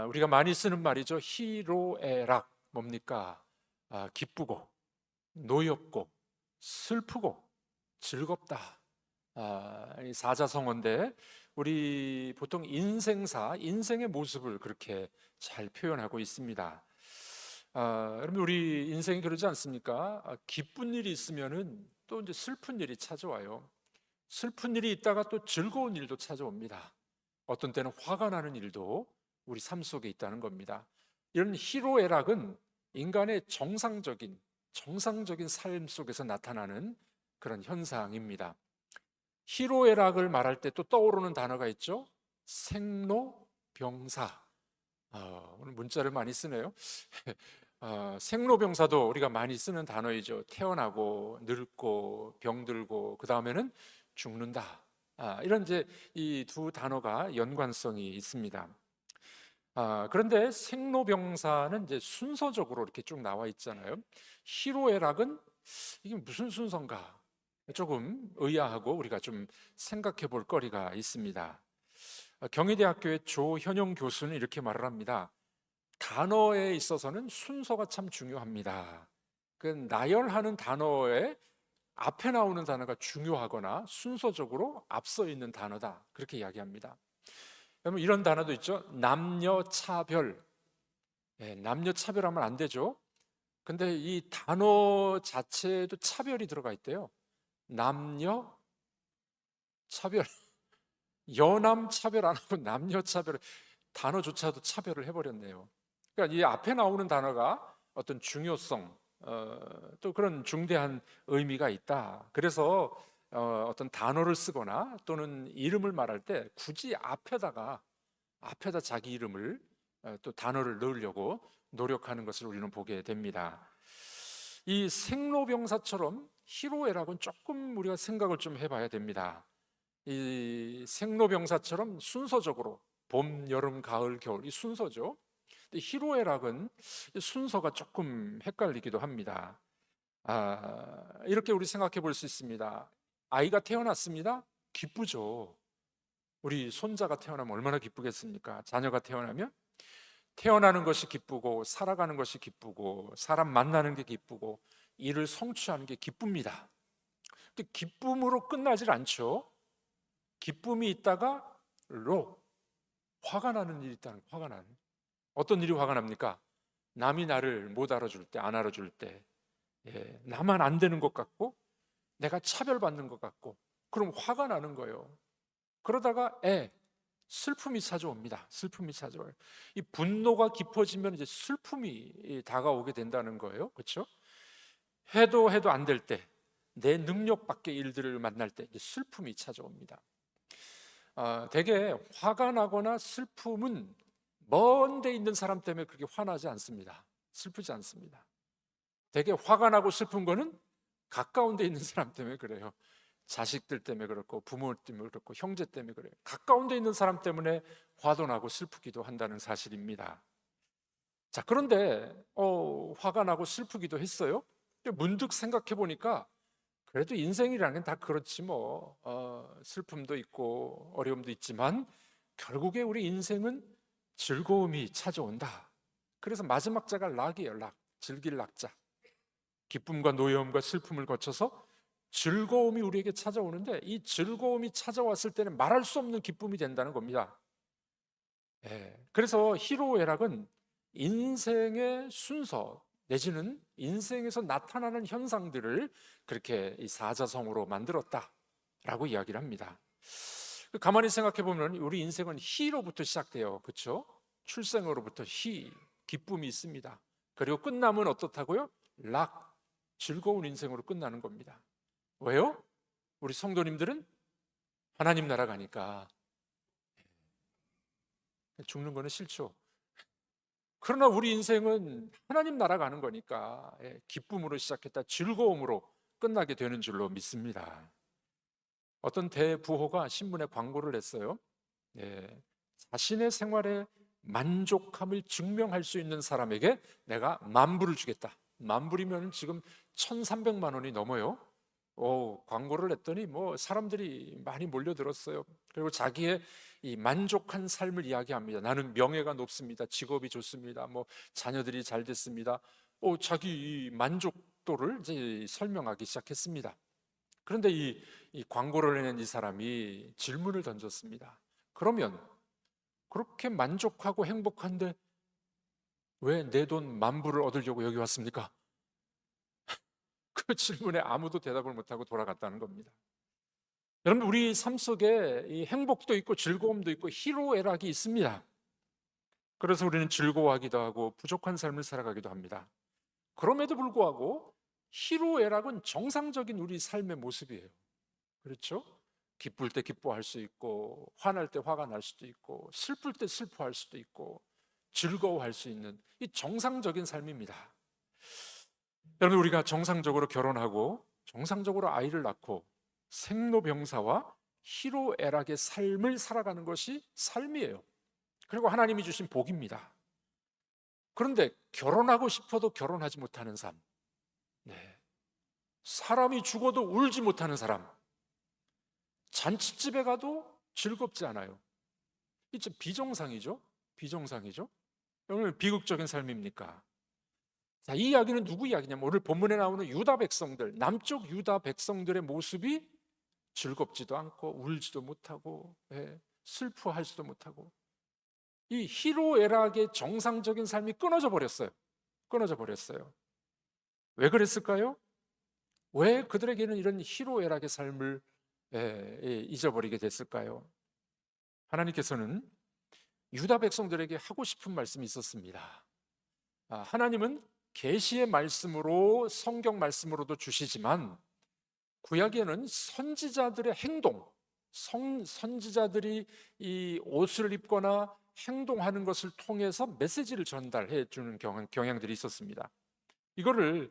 우리가 많이 쓰는 말이죠. 희로애락 뭡니까? 기쁘고 노엽고 슬프고 즐겁다. 이 사자성어인데 우리 보통 인생사, 인생의 모습을 그렇게 잘 표현하고 있습니다. 여러분 우리 인생이 그러지 않습니까? 기쁜 일이 있으면은 또 이제 슬픈 일이 찾아와요. 슬픈 일이 있다가 또 즐거운 일도 찾아옵니다. 어떤 때는 화가 나는 일도 우리 삶 속에 있다는 겁니다. 이런 희로애락은 인간의 정상적인 삶 속에서 나타나는 그런 현상입니다. 희로애락을 말할 때 또 떠오르는 단어가 있죠. 생로병사. 오늘 문자를 많이 쓰네요. 생로병사도 우리가 많이 쓰는 단어이죠. 태어나고 늙고 병들고 그 다음에는 죽는다. 이런 이제 이 두 단어가 연관성이 있습니다. 그런데 생로병사는 이제 순서적으로 이렇게 쭉 나와 있잖아요. 희로애락은 이게 무슨 순서인가? 조금 의아하고 우리가 좀 생각해 볼 거리가 있습니다. 경희대학교의 조현영 교수는 이렇게 말을 합니다. 단어에 있어서는 순서가 참 중요합니다. 그 나열하는 단어에 앞에 나오는 단어가 중요하거나 순서적으로 앞서 있는 단어다. 그렇게 이야기합니다. 여러분 이런 단어도 있죠. 남녀차별. 남녀차별하면 안 되죠. 근데 이 단어 자체에도 차별이 들어가 있대요. 남녀 차별. 여남 차별 안 하고 남녀 차별. 단어조차도 차별을 해버렸네요. 그러니까 이 앞에 나오는 단어가 어떤 중요성, 또 그런 중대한 의미가 있다. 그래서 어떤 단어를 쓰거나 또는 이름을 말할 때 굳이 앞에다 자기 이름을 또 단어를 넣으려고 노력하는 것을 우리는 보게 됩니다. 이 생로병사처럼 희로애락은 조금 우리가 생각을 좀 해봐야 됩니다. 이 생로병사처럼 순서적으로 봄, 여름, 가을, 겨울 이 순서죠. 근데 희로애락은 순서가 조금 헷갈리기도 합니다. 이렇게 우리 생각해 볼 수 있습니다. 아이가 태어났습니다. 기쁘죠. 우리 손자가 태어나면 얼마나 기쁘겠습니까? 자녀가 태어나면 태어나는 것이 기쁘고 살아가는 것이 기쁘고 사람 만나는 게 기쁘고 일을 성취하는 게 기쁩니다. 근데 기쁨으로 끝나질 않죠. 기쁨이 있다가 화가 나는 일이 있다는 화가 나는. 어떤 일이 화가 납니까? 남이 나를 못 알아줄 때, 안 알아줄 때, 나만 안 되는 것 같고 내가 차별받는 것 같고 그럼 화가 나는 거예요. 그러다가 슬픔이 찾아옵니다. 슬픔이 찾아와요. 이 분노가 깊어지면 이제 슬픔이 다가오게 된다는 거예요. 그렇죠? 해도 안 될 때, 내 능력 밖의 일들을 만날 때 이제 슬픔이 찾아옵니다. 대개 화가 나거나 슬픔은 먼 데 있는 사람 때문에 그렇게 화나지 않습니다. 슬프지 않습니다. 대개 화가 나고 슬픈 거는 가까운 데 있는 사람 때문에 그래요. 자식들 때문에 그렇고 부모 때문에 그렇고 형제 때문에 그래요. 가까운 데 있는 사람 때문에 화도 나고 슬프기도 한다는 사실입니다. 자, 그런데 화가 나고 슬프기도 했어요. 근데 문득 생각해 보니까 그래도 인생이라는 건 다 그렇지 뭐. 슬픔도 있고 어려움도 있지만 결국에 우리 인생은 즐거움이 찾아온다. 그래서 마지막 자가 락이에요. 락. 즐길 락자. 기쁨과 노여움과 슬픔을 거쳐서 즐거움이 우리에게 찾아오는데 이 즐거움이 찾아왔을 때는 말할 수 없는 기쁨이 된다는 겁니다. 그래서 희로애락은 인생의 순서 내지는 인생에서 나타나는 현상들을 그렇게 이 사자성어로 만들었다라고 이야기를 합니다. 가만히 생각해 보면 우리 인생은 희로부터 시작돼요. 그렇죠? 출생으로부터 기쁨이 있습니다. 그리고 끝나면 어떻다고요? 락, 즐거운 인생으로 끝나는 겁니다. 왜요? 우리 성도님들은 하나님 나라 가니까 죽는 거는 싫죠. 그러나 우리 인생은 하나님 나라 가는 거니까 기쁨으로 시작했다 즐거움으로 끝나게 되는 줄로 믿습니다. 어떤 대부호가 신문에 광고를 했어요. 자신의 생활에 만족함을 증명할 수 있는 사람에게 내가 10,000불을 주겠다. 10,000불이면 지금 1,300만 원이 넘어요. 광고를 냈더니 뭐 사람들이 많이 몰려들었어요. 그리고 자기의 이 만족한 삶을 이야기합니다. 나는 명예가 높습니다. 직업이 좋습니다. 뭐 자녀들이 잘 됐습니다. 자기 이 만족도를 이제 설명하기 시작했습니다. 그런데 이 광고를 낸 이 사람이 질문을 던졌습니다. 그러면 그렇게 만족하고 행복한데 왜 내 돈 만불을 얻으려고 여기 왔습니까? 그 질문에 아무도 대답을 못하고 돌아갔다는 겁니다. 여러분, 우리 삶 속에 이 행복도 있고 즐거움도 있고 희로애락이 있습니다. 그래서 우리는 즐거워하기도 하고 부족한 삶을 살아가기도 합니다. 그럼에도 불구하고 희로애락은 정상적인 우리 삶의 모습이에요. 그렇죠? 기쁠 때 기뻐할 수 있고, 화날 때 화가 날 수도 있고, 슬플 때 슬퍼할 수도 있고, 즐거워할 수 있는 이 정상적인 삶입니다. 여러분, 우리가 정상적으로 결혼하고 정상적으로 아이를 낳고 생로병사와 희로애락의 삶을 살아가는 것이 삶이에요. 그리고 하나님이 주신 복입니다. 그런데 결혼하고 싶어도 결혼하지 못하는 삶, 네. 사람이 죽어도 울지 못하는 사람, 잔칫집에 가도 즐겁지 않아요. 이제 비정상이죠. 비정상이죠. 오늘 비극적인 삶입니까? 자, 이 이야기는 누구 이야기냐면 오늘 본문에 나오는 유다 백성들, 남쪽 유다 백성들의 모습이 즐겁지도 않고 울지도 못하고, 슬퍼하지도 못하고, 이 희로애락의 정상적인 삶이 끊어져 버렸어요. 끊어져 버렸어요. 왜 그랬을까요? 왜 그들에게는 이런 희로애락의 삶을 잊어버리게 됐을까요? 하나님께서는 유다 백성들에게 하고 싶은 말씀이 있었습니다. 하나님은 계시의 말씀으로, 성경 말씀으로도 주시지만 구약에는 선지자들의 행동, 선지자들이 이 옷을 입거나 행동하는 것을 통해서 메시지를 전달해 주는 경향들이 있었습니다. 이거를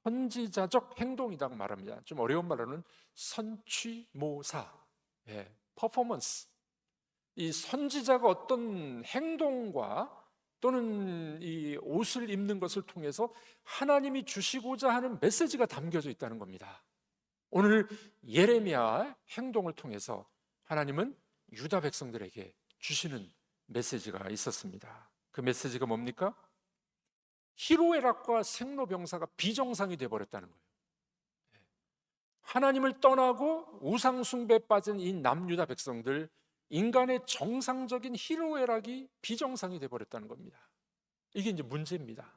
선지자적 행동이라고 말합니다. 좀 어려운 말로는 선취모사, 퍼포먼스. 이 선지자가 어떤 행동과 또는 이 옷을 입는 것을 통해서 하나님이 주시고자 하는 메시지가 담겨져 있다는 겁니다. 오늘 예레미야의 행동을 통해서 하나님은 유다 백성들에게 주시는 메시지가 있었습니다. 그 메시지가 뭡니까? 희로애락과 생로병사가 비정상이 되어버렸다는 거예요. 하나님을 떠나고 우상숭배에 빠진 이 남유다 백성들, 인간의 정상적인 희로애락이 비정상이 되어버렸다는 겁니다. 이게 이제 문제입니다.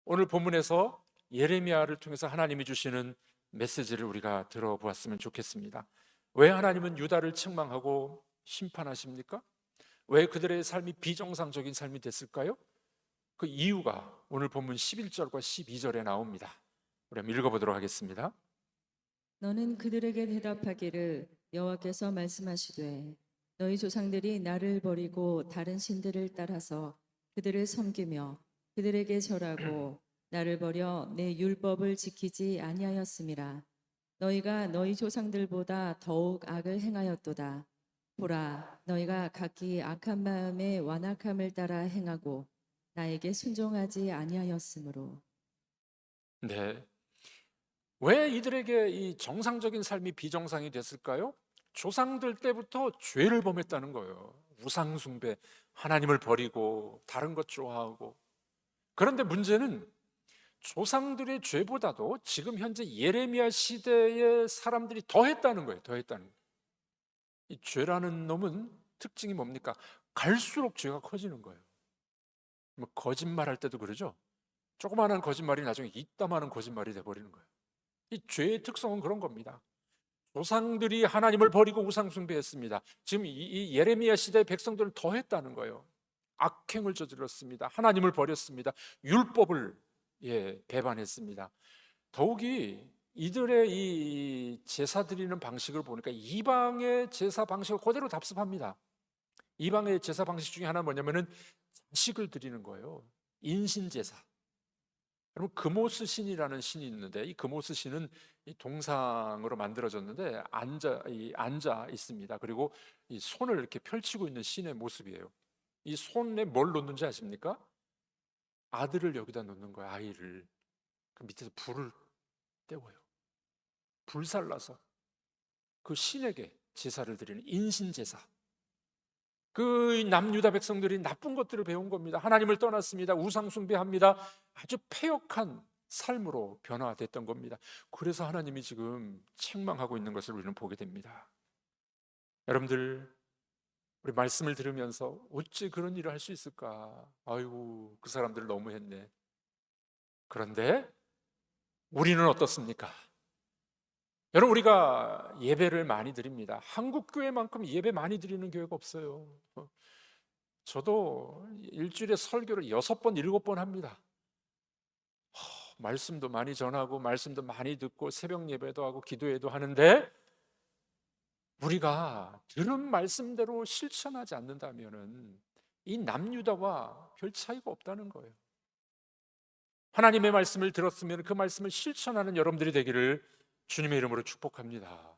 오늘 본문에서 예레미야를 통해서 하나님이 주시는 메시지를 우리가 들어보았으면 좋겠습니다. 왜 하나님은 유다를 책망하고 심판하십니까? 왜 그들의 삶이 비정상적인 삶이 됐을까요? 그 이유가 오늘 본문 11절과 12절에 나옵니다. 우리 한번 읽어보도록 하겠습니다. 너는 그들에게 대답하기를 여호와께서 말씀하시되 너희 조상들이 나를 버리고 다른 신들을 따라서 그들을 섬기며 그들에게 절하고 나를 버려 내 율법을 지키지 아니하였음이라. 너희가 너희 조상들보다 더욱 악을 행하였도다. 보라, 너희가 각기 악한 마음에 완악함을 따라 행하고 나에게 순종하지 아니하였으므로. 네, 왜 이들에게 이 정상적인 삶이 비정상이 됐을까요? 조상들 때부터 죄를 범했다는 거예요. 우상숭배, 하나님을 버리고 다른 것 좋아하고. 그런데 문제는 조상들의 죄보다도 지금 현재 예레미야 시대의 사람들이 더 했다는 거예요. 더 했다는 거예요. 이 죄라는 놈은 특징이 뭡니까? 갈수록 죄가 커지는 거예요. 뭐 거짓말할 때도 그러죠. 조그마한 거짓말이 나중에 이따만한 거짓말이 돼버리는 거예요. 이 죄의 특성은 그런 겁니다. 조상들이 하나님을 버리고 우상숭배했습니다. 지금 이 예레미야 시대의 백성들은 더 했다는 거예요. 악행을 저질렀습니다. 하나님을 버렸습니다. 율법을 배반했습니다. 더욱이 이들의 이 제사 드리는 방식을 보니까 이방의 제사 방식을 그대로 답습합니다. 이방의 제사 방식 중에 하나는 뭐냐면은 자식을 드리는 거예요. 인신제사. 여러분, 금오스 신이라는 신이 있는데 이 금오스 신은 이 동상으로 만들어졌는데 앉아 있습니다. 그리고 이 손을 이렇게 펼치고 있는 신의 모습이에요. 이 손에 뭘 놓는지 아십니까? 아들을 여기다 놓는 거예요. 아이를. 그 밑에서 불을 때워요. 불살라서 그 신에게 제사를 드리는 인신제사. 그 남유다 백성들이 나쁜 것들을 배운 겁니다. 하나님을 떠났습니다. 우상 숭배합니다. 아주 패역한 삶으로 변화됐던 겁니다. 그래서 하나님이 지금 책망하고 있는 것을 우리는 보게 됩니다. 여러분들, 우리 말씀을 들으면서 어찌 그런 일을 할 수 있을까? 아이고, 그 사람들 너무했네. 그런데 우리는 어떻습니까? 여러분, 우리가 예배를 많이 드립니다. 한국 교회만큼 예배 많이 드리는 교회가 없어요. 저도 일주일에 설교를 6번, 7번 합니다. 말씀도 많이 전하고 말씀도 많이 듣고 새벽 예배도 하고 기도회도 하는데 우리가 들은 말씀대로 실천하지 않는다면은 이 남유다와 별 차이가 없다는 거예요. 하나님의 말씀을 들었으면 그 말씀을 실천하는 여러분들이 되기를 주님의 이름으로 축복합니다.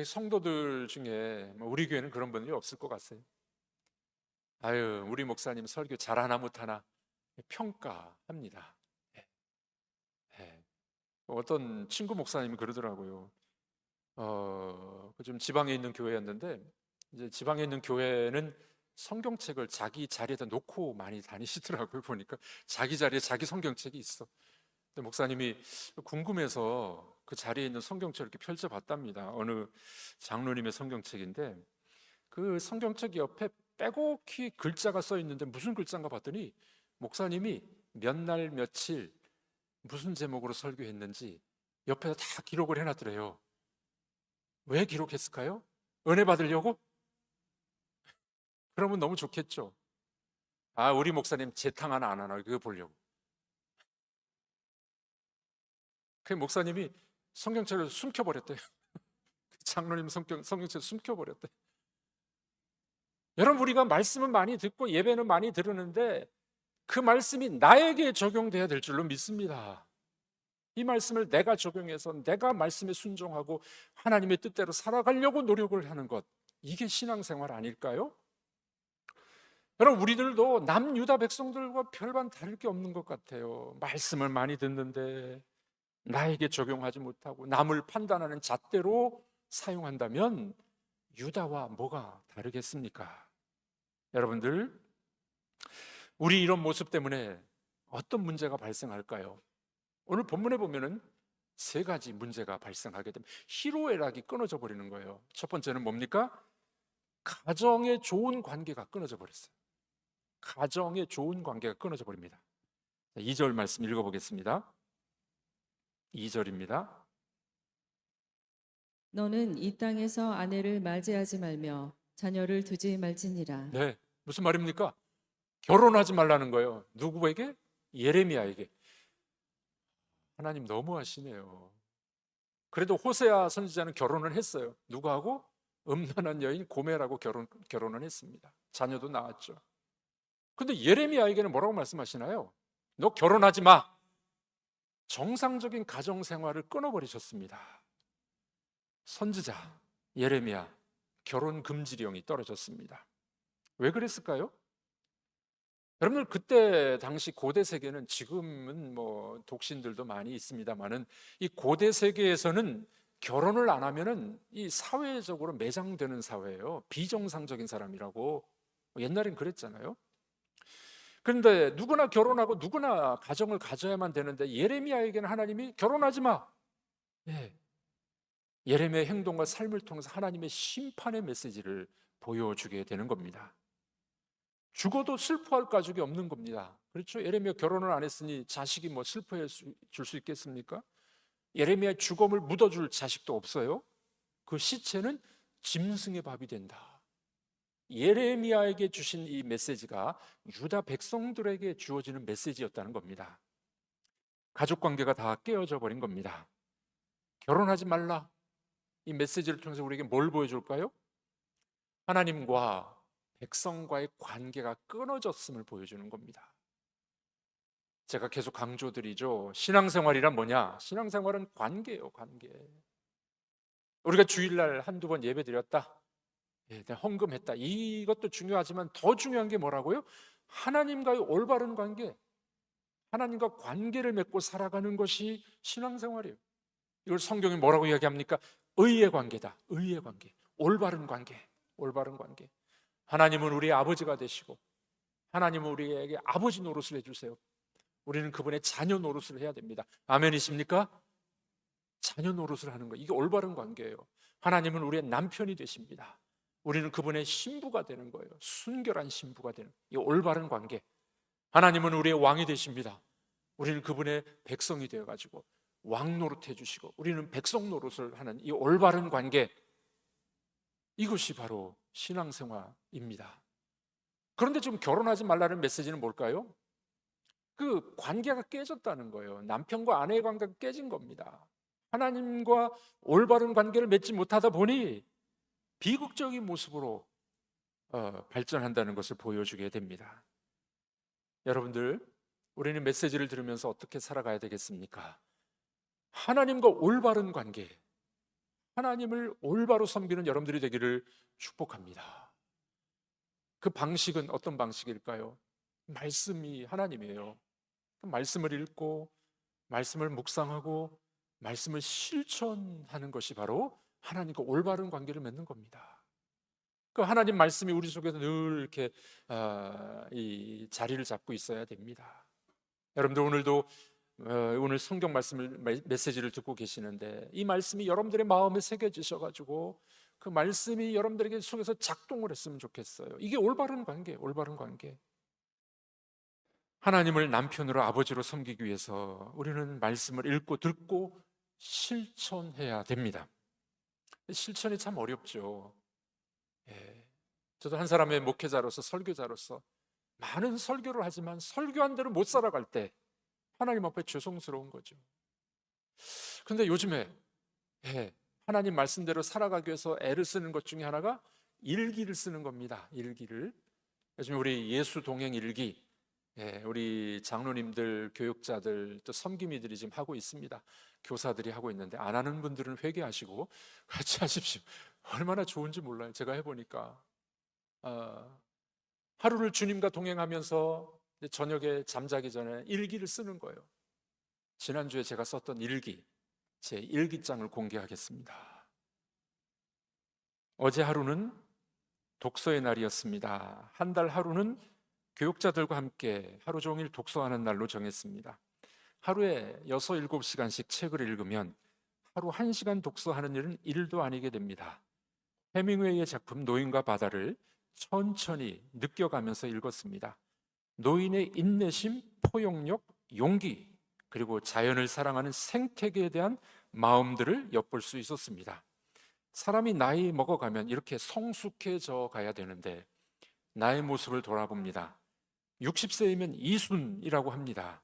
성도들 중에 우리 교회는 그런 분들이 없을 것 같아요. 아유, 우리 목사님 설교 잘하나 못하나 평가합니다. 어떤 친구 목사님이 그러더라고요. 좀 지방에 있는 교회였는데 이제 지방에 있는 교회는 성경책을 자기 자리에다 놓고 많이 다니시더라고요. 보니까 자기 자리에 자기 성경책이 있어. 근데 목사님이 궁금해서 그 자리에 있는 성경책을 이렇게 펼쳐봤답니다. 어느 장로님의 성경책인데 그 성경책 옆에 빼곡히 글자가 써 있는데 무슨 글자인가 봤더니 목사님이 몇 날 며칠 무슨 제목으로 설교했는지 옆에다 다 기록을 해놨더래요. 왜 기록했을까요? 은혜 받으려고? 그러면 너무 좋겠죠. 아, 우리 목사님 재탕 하나 안 하나 그거 보려고. 그 목사님이 성경책을 숨겨버렸대요. 장로님 성경책을 숨겨버렸대. 여러분, 우리가 말씀은 많이 듣고 예배는 많이 들으는데 그 말씀이 나에게 적용돼야 될 줄로 믿습니다. 이 말씀을 내가 적용해서 내가 말씀에 순종하고 하나님의 뜻대로 살아가려고 노력을 하는 것, 이게 신앙생활 아닐까요? 여러분, 우리들도 남유다 백성들과 별반 다를 게 없는 것 같아요. 말씀을 많이 듣는데 나에게 적용하지 못하고 남을 판단하는 잣대로 사용한다면 유다와 뭐가 다르겠습니까? 여러분들, 우리 이런 모습 때문에 어떤 문제가 발생할까요? 오늘 본문에 보면은 3가지 문제가 발생하게 됩니다. 희로애락이 끊어져 버리는 거예요. 첫 번째는 뭡니까? 가정의 좋은 관계가 끊어져 버렸어요. 가정의 좋은 관계가 끊어져 버립니다. 2절 말씀 읽어보겠습니다. 2절입니다. 너는 이 땅에서 아내를 맞이하지 말며 자녀를 두지 말지니라. 네, 무슨 말입니까? 결혼하지 말라는 거예요. 누구에게? 예레미야에게. 하나님 너무하시네요. 그래도 호세아 선지자는 결혼을 했어요. 누구하고? 음란한 여인 고멜하고 결혼을 했습니다. 자녀도 낳았죠. 근데 예레미야에게는 뭐라고 말씀하시나요? 너 결혼하지 마. 정상적인 가정 생활을 끊어버리셨습니다. 선지자 예레미야, 결혼 금지령이 떨어졌습니다. 왜 그랬을까요? 여러분들, 그때 당시 고대 세계는, 지금은 뭐 독신들도 많이 있습니다만은 이 고대 세계에서는 결혼을 안 하면은 이 사회적으로 매장되는 사회예요. 비정상적인 사람이라고 옛날엔 그랬잖아요. 그런데 누구나 결혼하고 누구나 가정을 가져야만 되는데 예레미야에게는 하나님이 결혼하지 마. 예. 예레미야의 행동과 삶을 통해서 하나님의 심판의 메시지를 보여주게 되는 겁니다. 죽어도 슬퍼할 가족이 없는 겁니다. 그렇죠? 예레미야 결혼을 안 했으니 자식이 뭐 슬퍼해 줄 수 있겠습니까? 예레미야 죽음을 묻어줄 자식도 없어요. 그 시체는 짐승의 밥이 된다. 예레미야에게 주신 이 메시지가 유다 백성들에게 주어지는 메시지였다는 겁니다. 가족 관계가 다 깨어져 버린 겁니다. 결혼하지 말라. 이 메시지를 통해서 우리에게 뭘 보여줄까요? 하나님과 백성과의 관계가 끊어졌음을 보여주는 겁니다. 제가 계속 강조드리죠. 신앙생활이란 뭐냐? 신앙생활은 관계예요, 관계. 우리가 주일날 한두 번 예배 드렸다, 헌금했다, 이것도 중요하지만 더 중요한 게 뭐라고요? 하나님과의 올바른 관계, 하나님과 관계를 맺고 살아가는 것이 신앙생활이에요. 이걸 성경이 뭐라고 이야기합니까? 의의 관계다. 의의 관계. 올바른 관계. 올바른 관계. 하나님은 우리의 아버지가 되시고 하나님은 우리에게 아버지 노릇을 해주세요. 우리는 그분의 자녀 노릇을 해야 됩니다. 아멘이십니까? 자녀 노릇을 하는 거, 이게 올바른 관계예요. 하나님은 우리의 남편이 되십니다. 우리는 그분의 신부가 되는 거예요. 순결한 신부가 되는, 이 올바른 관계. 하나님은 우리의 왕이 되십니다. 우리는 그분의 백성이 되어가지고 왕 노릇해 주시고 우리는 백성 노릇을 하는 이 올바른 관계, 이것이 바로 신앙생활입니다. 그런데 지금 결혼하지 말라는 메시지는 뭘까요? 그 관계가 깨졌다는 거예요. 남편과 아내의 관계가 깨진 겁니다. 하나님과 올바른 관계를 맺지 못하다 보니 비극적인 모습으로 발전한다는 것을 보여주게 됩니다. 여러분들, 우리는 메시지를 들으면서 어떻게 살아가야 되겠습니까? 하나님과 올바른 관계, 하나님을 올바로 섬기는 여러분들이 되기를 축복합니다. 그 방식은 어떤 방식일까요? 말씀이 하나님이에요. 말씀을 읽고 말씀을 묵상하고 말씀을 실천하는 것이 바로 하나님과 올바른 관계를 맺는 겁니다. 그 하나님 말씀이 우리 속에서 늘 이렇게 이 자리를 잡고 있어야 됩니다. 여러분들 오늘도 오늘 성경 말씀을 메시지를 듣고 계시는데 이 말씀이 여러분들의 마음에 새겨지셔가지고 그 말씀이 여러분들에게 속에서 작동을 했으면 좋겠어요. 이게 올바른 관계, 올바른 관계. 하나님을 남편으로 아버지로 섬기기 위해서 우리는 말씀을 읽고 듣고 실천해야 됩니다. 실천이 참 어렵죠. 예. 저도 한 사람의 목회자로서 설교자로서 많은 설교를 하지만 설교한 대로 못 살아갈 때 하나님 앞에 죄송스러운 거죠. 그런데 요즘에 하나님 말씀대로 살아가기 위해서 애를 쓰는 것 중에 하나가 일기를 쓰는 겁니다. 일기를. 요즘 우리 예수 동행 일기, 우리 장로님들, 교육자들, 또 섬김이들이 지금 하고 있습니다. 교사들이 하고 있는데 안 하는 분들은 회개하시고 같이 하십시오. 얼마나 좋은지 몰라요. 제가 해보니까 하루를 주님과 동행하면서 저녁에 잠자기 전에 일기를 쓰는 거예요. 지난주에 제가 썼던 일기, 제 일기장을 공개하겠습니다. 어제 하루는 독서의 날이었습니다. 한 달 하루는 교육자들과 함께 하루 종일 독서하는 날로 정했습니다. 하루에 6, 7시간씩 책을 읽으면 하루 1시간 독서하는 일은 일도 아니게 됩니다. 해밍웨이의 작품 노인과 바다를 천천히 느껴가면서 읽었습니다. 노인의 인내심, 포용력, 용기, 그리고 자연을 사랑하는 생태계에 대한 마음들을 엿볼 수 있었습니다. 사람이 나이 먹어가면 이렇게 성숙해져 가야 되는데 나의 모습을 돌아봅니다. 60세이면 이순이라고 합니다.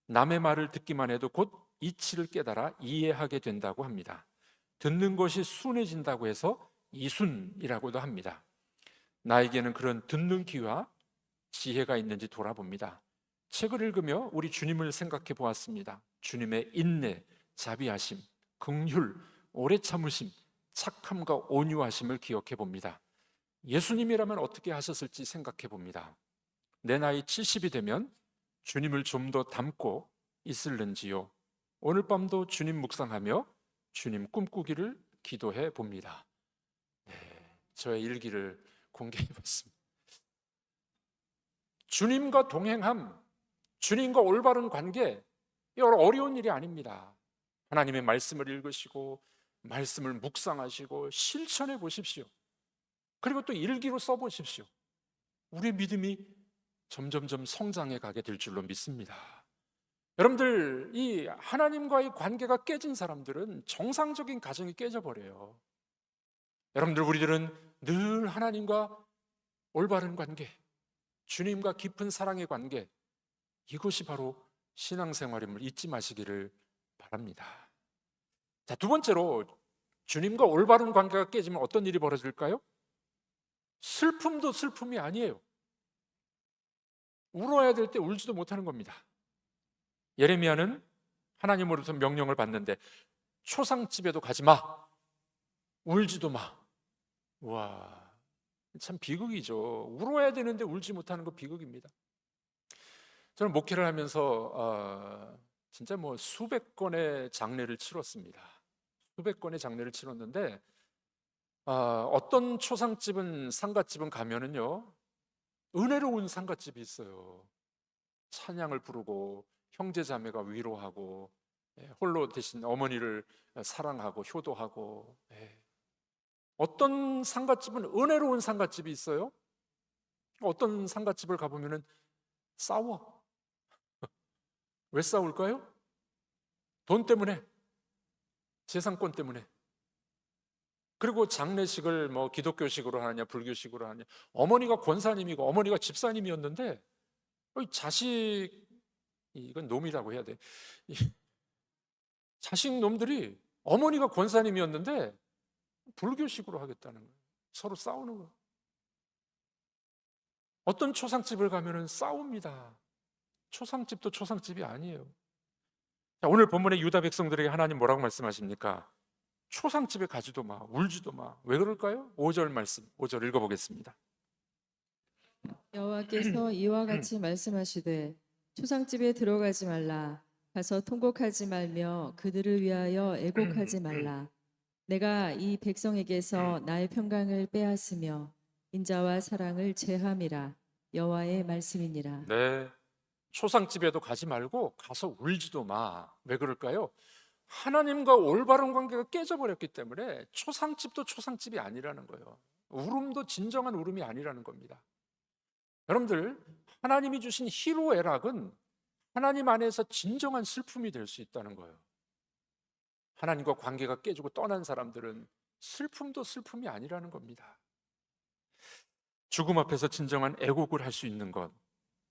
남의 말을 듣기만 해도 곧 이치를 깨달아 이해하게 된다고 합니다. 듣는 것이 순해진다고 해서 이순이라고도 합니다. 나에게는 그런 듣는 귀와 지혜가 있는지 돌아봅니다. 책을 읽으며 우리 주님을 생각해 보았습니다. 주님의 인내, 자비하심, 긍휼, 오래 참으심, 착함과 온유하심을 기억해 봅니다. 예수님이라면 어떻게 하셨을지 생각해 봅니다. 내 나이 70이 되면 주님을 좀 더 닮고 있을는지요. 오늘 밤도 주님 묵상하며 주님 꿈꾸기를 기도해 봅니다. 저의 일기를 공개해 봤습니다. 주님과 동행함, 주님과 올바른 관계, 이 어려운 일이 아닙니다. 하나님의 말씀을 읽으시고 말씀을 묵상하시고 실천해 보십시오. 그리고 또 일기로 써보십시오. 우리의 믿음이 점점점 성장해 가게 될 줄로 믿습니다. 여러분들, 이 하나님과의 관계가 깨진 사람들은 정상적인 가정이 깨져버려요. 여러분들, 우리들은 늘 하나님과 올바른 관계, 주님과 깊은 사랑의 관계, 이것이 바로 신앙생활임을 잊지 마시기를 바랍니다. 자, 두 번째로 주님과 올바른 관계가 깨지면 어떤 일이 벌어질까요? 슬픔도 슬픔이 아니에요. 울어야 될 때 울지도 못하는 겁니다. 예레미야는 하나님으로부터 명령을 받는데 초상집에도 가지 마, 울지도 마. 와, 참 비극이죠. 울어야 되는데 울지 못하는 거 비극입니다. 저는 목회를 하면서 진짜 뭐 수백 건의 장례를 치렀습니다. 수백 건의 장례를 치렀는데 어떤 초상집은 상갓집은 가면은요 은혜로운 상갓집이 있어요. 찬양을 부르고 형제 자매가 위로하고 홀로 대신 어머니를 사랑하고 효도하고 어떤 상갓집은 은혜로운 상갓집이 있어요. 어떤 상갓집을 가보면은 싸워. 왜 싸울까요? 돈 때문에, 재산권 때문에. 그리고 장례식을 뭐 기독교식으로 하느냐 불교식으로 하느냐. 어머니가 권사님이고 어머니가 집사님이었는데 자식, 이건 놈이라고 해야 돼. 자식 놈들이 어머니가 권사님이었는데 불교식으로 하겠다는 거예요. 서로 싸우는 거예요. 어떤 초상집을 가면은 싸웁니다. 초상집도 초상집이 아니에요. 자, 오늘 본문의 유다 백성들에게 하나님 뭐라고 말씀하십니까? 초상집에 가지도 마, 울지도 마. 왜 그럴까요? 5절 말씀, 5절 읽어보겠습니다. 여호와께서 이와 같이 말씀하시되 초상집에 들어가지 말라. 가서 통곡하지 말며 그들을 위하여 애곡하지 말라. 내가 이 백성에게서 나의 평강을 빼앗으며 인자와 사랑을 제함이라. 여호와의 말씀이니라. 네, 초상집에도 가지 말고 가서 울지도 마. 왜 그럴까요? 하나님과 올바른 관계가 깨져버렸기 때문에 초상집도 초상집이 아니라는 거예요. 울음도 진정한 울음이 아니라는 겁니다. 여러분들, 하나님이 주신 희로애락은 하나님 안에서 진정한 슬픔이 될 수 있다는 거예요. 하나님과 관계가 깨지고 떠난 사람들은 슬픔도 슬픔이 아니라는 겁니다. 죽음 앞에서 진정한 애곡을 할 수 있는 것,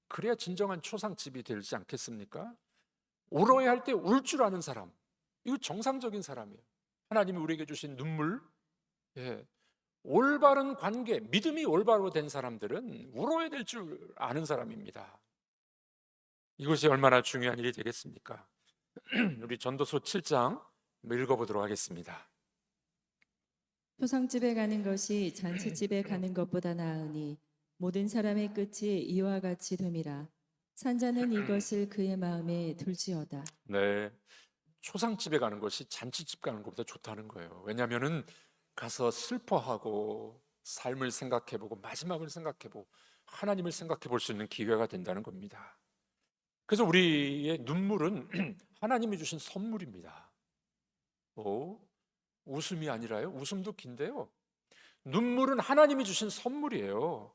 그래야 진정한 초상집이 되지 않겠습니까? 울어야 할 때 울 줄 아는 사람, 이거 정상적인 사람이에요. 하나님이 우리에게 주신 눈물, 올바른 관계, 믿음이 올바로 된 사람들은 울어야 될 줄 아는 사람입니다. 이것이 얼마나 중요한 일이 되겠습니까? 우리 전도서 7장 읽어보도록 하겠습니다. 초상집에 가는 것이 잔치집에 가는 것보다 나으니 모든 사람의 끝이 이와 같이 됨이라. 산자는 이것을 그의 마음에 둘지어다. 네, 초상집에 가는 것이 잔치집 가는 것보다 좋다는 거예요. 왜냐하면은 가서 슬퍼하고 삶을 생각해보고 마지막을 생각해보고 하나님을 생각해볼 수 있는 기회가 된다는 겁니다. 그래서 우리의 눈물은 하나님이 주신 선물입니다. 웃음이 아니라요? 웃음도 긴데요. 눈물은 하나님이 주신 선물이에요.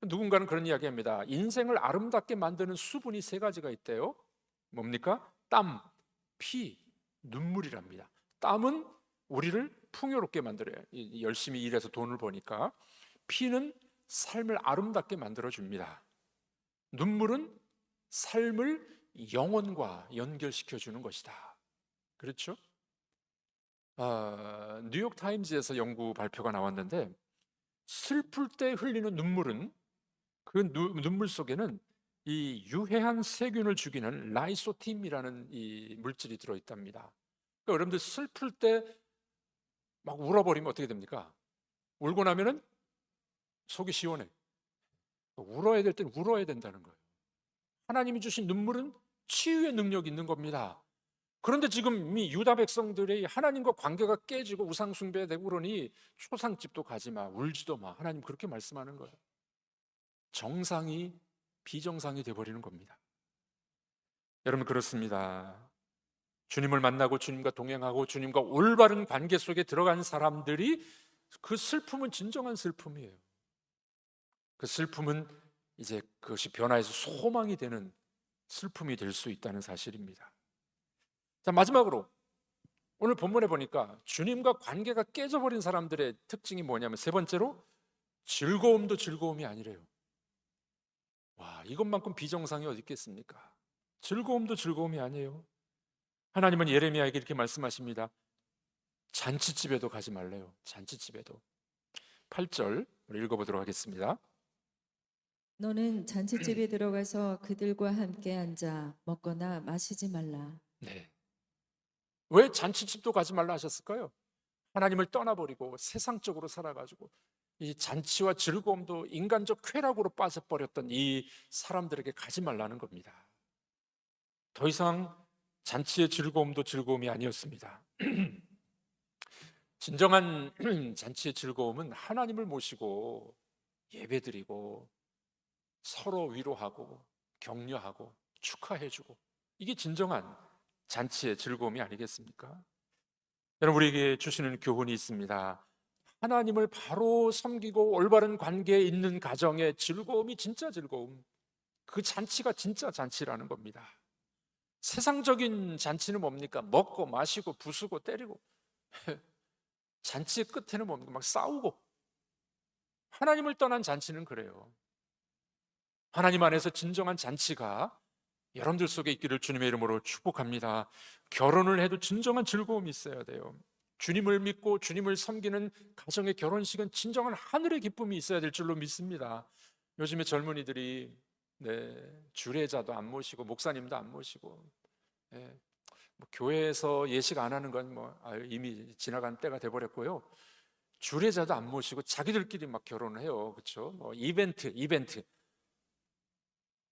누군가는 그런 이야기합니다. 인생을 아름답게 만드는 수분이 세 가지가 있대요. 뭡니까? 땀, 피, 눈물이랍니다. 땀은 우리를 풍요롭게 만들어요. 열심히 일해서 돈을 버니까. 피는 삶을 아름답게 만들어줍니다. 눈물은 삶을 영혼과 연결시켜 주는 것이다. 그렇죠? 뉴욕 타임즈에서 연구 발표가 나왔는데 슬플 때 흘리는 눈물은 그 눈물 속에는 이 유해한 세균을 죽이는 라이소팀이라는 이 물질이 들어있답니다. 그러니까 여러분들 슬플 때 막 울어버리면 어떻게 됩니까? 울고 나면은 속이 시원해. 울어야 될 때는 울어야 된다는 거예요. 하나님이 주신 눈물은 치유의 능력이 있는 겁니다. 그런데 지금 이 유다 백성들의 하나님과 관계가 깨지고 우상 숭배되고 그러니 초상집도 가지 마, 울지도 마. 하나님 그렇게 말씀하는 거예요. 정상이 비정상이 돼버리는 겁니다. 여러분, 그렇습니다. 주님을 만나고 주님과 동행하고 주님과 올바른 관계 속에 들어간 사람들이 그 슬픔은 진정한 슬픔이에요. 그 슬픔은 이제 그것이 변화해서 소망이 되는 슬픔이 될 수 있다는 사실입니다. 자, 마지막으로 오늘 본문에 보니까 주님과 관계가 깨져버린 사람들의 특징이 뭐냐면 세 번째로 즐거움도 즐거움이 아니래요. 와, 이것만큼 비정상이 어디 있겠습니까? 즐거움도 즐거움이 아니에요. 하나님은 예레미야에게 이렇게 말씀하십니다. 잔치집에도 가지 말래요. 잔치집에도. 8절 읽어보도록 하겠습니다. 너는 잔치집에 들어가서 그들과 함께 앉아 먹거나 마시지 말라. 네. 왜 잔치집도 가지 말라 하셨을까요? 하나님을 떠나버리고 세상적으로 살아가지고 이 잔치와 즐거움도 인간적 쾌락으로 빠져버렸던 이 사람들에게 가지 말라는 겁니다. 더 이상 잔치의 즐거움도 즐거움이 아니었습니다. 진정한 잔치의 즐거움은 하나님을 모시고 예배드리고 서로 위로하고 격려하고 축하해주고, 이게 진정한 잔치의 즐거움이 아니겠습니까? 여러분, 우리에게 주시는 교훈이 있습니다. 하나님을 바로 섬기고 올바른 관계에 있는 가정의 즐거움이 진짜 즐거움, 그 잔치가 진짜 잔치라는 겁니다. 세상적인 잔치는 뭡니까? 먹고 마시고 부수고 때리고 잔치의 끝에는 뭡니까? 막 싸우고. 하나님을 떠난 잔치는 그래요. 하나님 안에서 진정한 잔치가 여러분들 속에 있기를 주님의 이름으로 축복합니다. 결혼을 해도 진정한 즐거움이 있어야 돼요. 주님을 믿고 주님을 섬기는 가정의 결혼식은 진정한 하늘의 기쁨이 있어야 될 줄로 믿습니다. 요즘에 젊은이들이 주례자도 안 모시고 목사님도 안 모시고, 뭐 교회에서 예식 안 하는 건 이미 지나간 때가 돼버렸고요. 주례자도 안 모시고 자기들끼리 막 결혼을 해요. 그렇죠? 뭐 이벤트.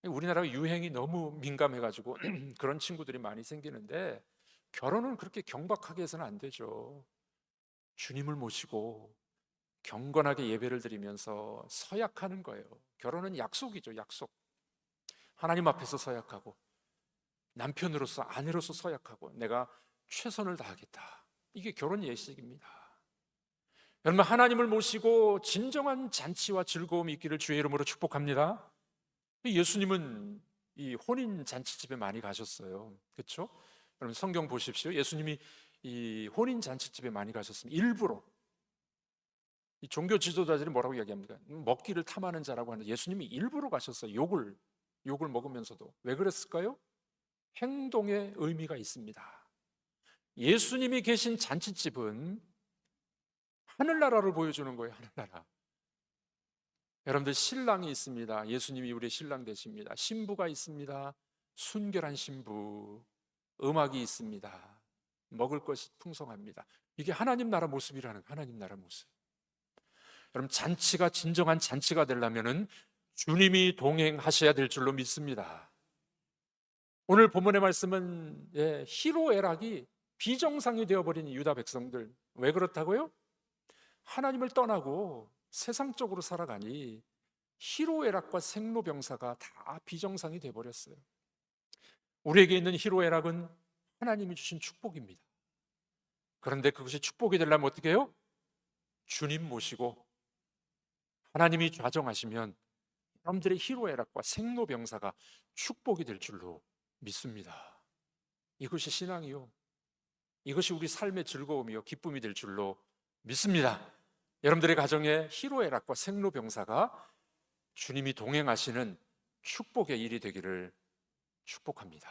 우리나라 유행이 너무 민감해가지고 그런 친구들이 많이 생기는데, 결혼은 그렇게 경박하게 해서는 안 되죠. 주님을 모시고 경건하게 예배를 드리면서 서약하는 거예요. 결혼은 약속이죠, 약속. 하나님 앞에서 서약하고, 남편으로서 아내로서 서약하고, 내가 최선을 다하겠다. 이게 결혼 예식입니다. 여러분, 하나님을 모시고 진정한 잔치와 즐거움이 있기를 주의 이름으로 축복합니다. 예수님은 이 혼인 잔치집에 많이 가셨어요. 그렇죠? 여러분, 성경 보십시오. 예수님이 이 혼인 잔치집에 많이 가셨습니다. 일부러. 이 종교 지도자들이 뭐라고 이야기합니까? 먹기를 탐하는 자라고 하는데, 예수님이 일부러 가셨어요. 욕을 먹으면서도. 왜 그랬을까요? 행동의 의미가 있습니다. 예수님이 계신 잔치집은 하늘나라를 보여주는 거예요. 하늘나라. 여러분들, 신랑이 있습니다. 예수님이 우리의 신랑 되십니다. 신부가 있습니다. 순결한 신부. 음악이 있습니다. 먹을 것이 풍성합니다. 이게 하나님 나라 모습이라는, 하나님 나라 모습. 여러분, 잔치가 진정한 잔치가 되려면은 주님이 동행하셔야 될 줄로 믿습니다. 오늘 본문의 말씀은 희로애락이 비정상이 되어버린 유다 백성들, 왜 그렇다고요? 하나님을 떠나고 세상적으로 살아가니 희로애락과 생로병사가 다 비정상이 되어버렸어요. 우리에게 있는 희로애락은 하나님이 주신 축복입니다. 그런데 그것이 축복이 되려면 어떻게 해요? 주님 모시고 하나님이 좌정하시면 여러분들의 희로애락과 생로병사가 축복이 될 줄로 믿습니다. 이것이 신앙이요, 이것이 우리 삶의 즐거움이요 기쁨이 될 줄로 믿습니다. 여러분들의 가정에 희로애락과 생로병사가 주님이 동행하시는 축복의 일이 되기를 축복합니다.